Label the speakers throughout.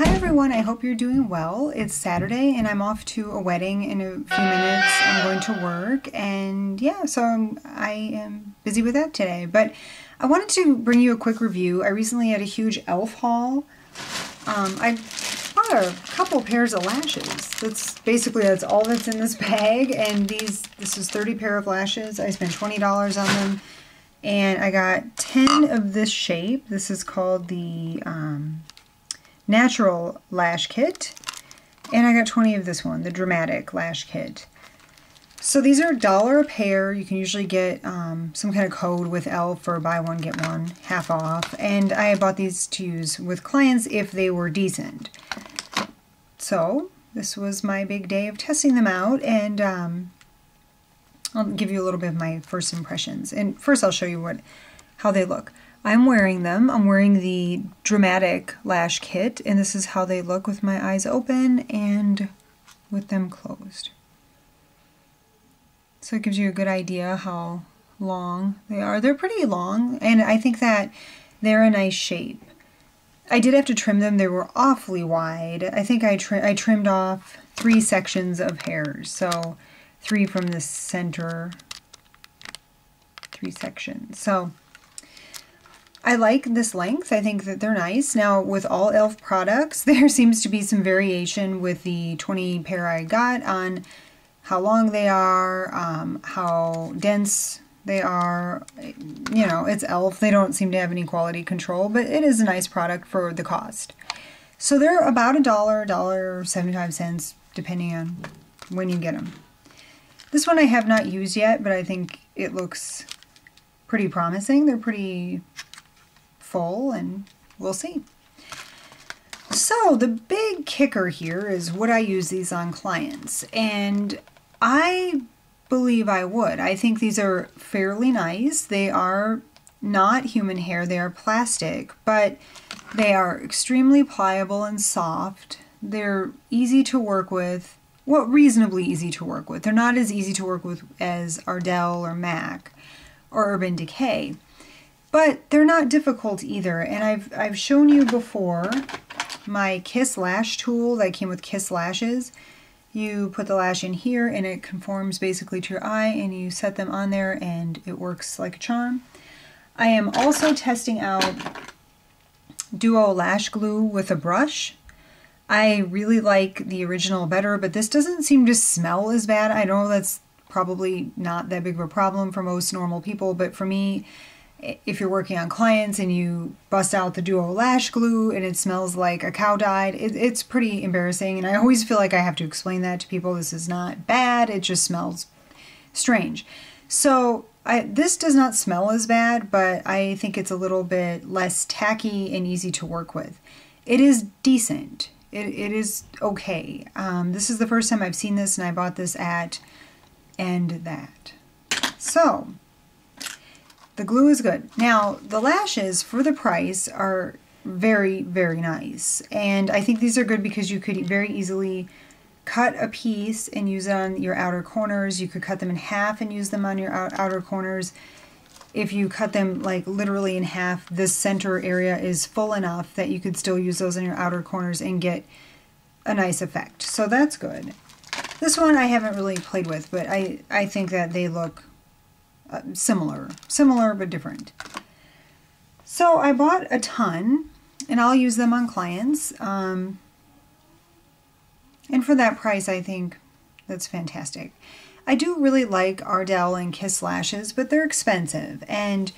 Speaker 1: Hi everyone, I hope you're doing well. It's Saturday and I'm off to a wedding in a few minutes. I'm going to work and yeah, so I am busy with that today. But I wanted to bring you a quick review. I recently had a huge ELF haul. I bought a couple pairs of lashes. That's all that's in this bag, and this is 30 pair of lashes. I spent $20 on them. And I got 10 of this shape. This is called the Natural Lash Kit. And I got 20 of this one, the Dramatic Lash Kit. So these are $1 a pair. You can usually get some kind of code with ELF for buy one, get one, half off. And I bought these to use with clients if they were decent. So this was my big day of testing them out, and I'll give you a little bit of my first impressions. And first I'll show you how they look. I'm wearing them. I'm wearing the Dramatic Lash Kit, and this is how they look with my eyes open and with them closed. So it gives you a good idea how long they are. They're pretty long, and I think that they're a nice shape. I did have to trim them. They were awfully wide. I think I trimmed off 3 sections of hairs. So 3 from the center, 3 sections. So I like this length. I think that they're nice. Now with all ELF products, there seems to be some variation with the 20 pair I got on how long they are, how dense they are. You know, it's ELF. They don't seem to have any quality control, but it is a nice product for the cost. So they're about $1, $1.75, depending on when you get them. This one I have not used yet, but I think it looks pretty promising. They're pretty full, and we'll see. So the big kicker here is, would I use these on clients? And I believe I would. I think these are fairly nice. They are not human hair, they are plastic, but they are extremely pliable and soft. They're easy to work with. Well, reasonably easy to work with. They're not as easy to work with as Ardell or MAC or Urban Decay, but they're not difficult either. And I've shown you before my Kiss Lash tool that came with Kiss Lashes. You put the lash in here and it conforms basically to your eye, and you set them on there and it works like a charm. I am also testing out Duo Lash Glue with a brush. I really like the original better, but this doesn't seem to smell as bad. I know that's probably not that big of a problem for most normal people, but for me, if you're working on clients and you bust out the Duo Lash Glue and it smells like a cow died, it's pretty embarrassing, and I always feel like I have to explain that to people. This is not bad, it just smells strange. So this does not smell as bad, but I think it's a little bit less tacky and easy to work with. It is decent. It is okay. This is the first time I've seen this, and I bought this at And That. So the glue is good. Now the lashes for the price are very, very nice, and I think these are good because you could very easily cut a piece and use it on your outer corners. You could cut them in half and use them on your outer corners. If you cut them like literally in half, this center area is full enough that you could still use those in your outer corners and get a nice effect. So that's good. This one I haven't really played with, but I think that they look similar but different. So I bought a ton, and I'll use them on clients. And for that price, I think that's fantastic. I do really like Ardell and Kiss Lashes, but they're expensive. And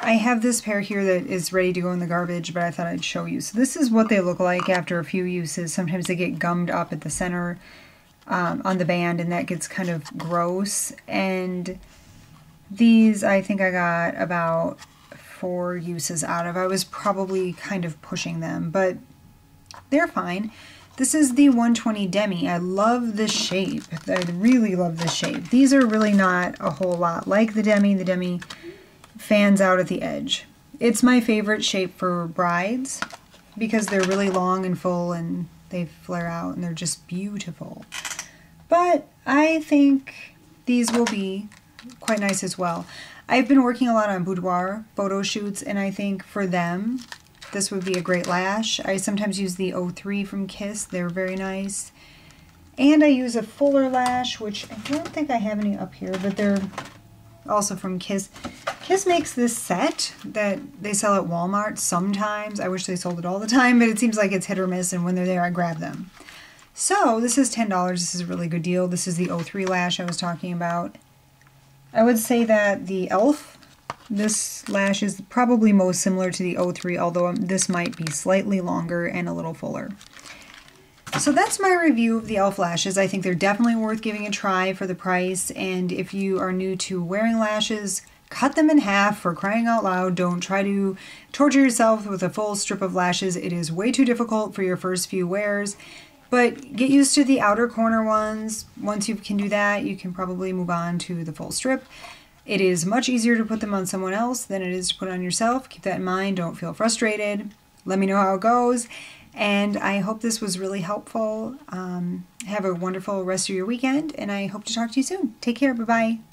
Speaker 1: I have this pair here that is ready to go in the garbage, but I thought I'd show you. So this is what they look like after a few uses. Sometimes they get gummed up at the center on the band, and that gets kind of gross. And these I think I got about 4 uses out of. I was probably kind of pushing them, but they're fine. This is the 120 Demi. I love this shape. I really love this shape. These are really not a whole lot like the Demi. The Demi fans out at the edge. It's my favorite shape for brides because they're really long and full and they flare out and they're just beautiful. But I think these will be quite nice as well. I've been working a lot on boudoir photo shoots, and I think for them this would be a great lash. I sometimes use the 03 from Kiss. They're very nice. And I use a fuller lash, which I don't think I have any up here, but they're also from Kiss. Kiss makes this set that they sell at Walmart sometimes. I wish they sold it all the time, but it seems like it's hit or miss, and when they're there, I grab them. So this is $10. This is a really good deal. This is the 03 lash I was talking about. I would say that the ELF, this lash is probably most similar to the 03, although this might be slightly longer and a little fuller. So that's my review of the ELF lashes. I think they're definitely worth giving a try for the price, and if you are new to wearing lashes, cut them in half, for crying out loud. Don't try to torture yourself with a full strip of lashes. It is way too difficult for your first few wears, but get used to the outer corner ones. Once you can do that, you can probably move on to the full strip. It is much easier to put them on someone else than it is to put on yourself. Keep that in mind. Don't feel frustrated. Let me know how it goes. And I hope this was really helpful. Have a wonderful rest of your weekend, and I hope to talk to you soon. Take care. Bye-bye.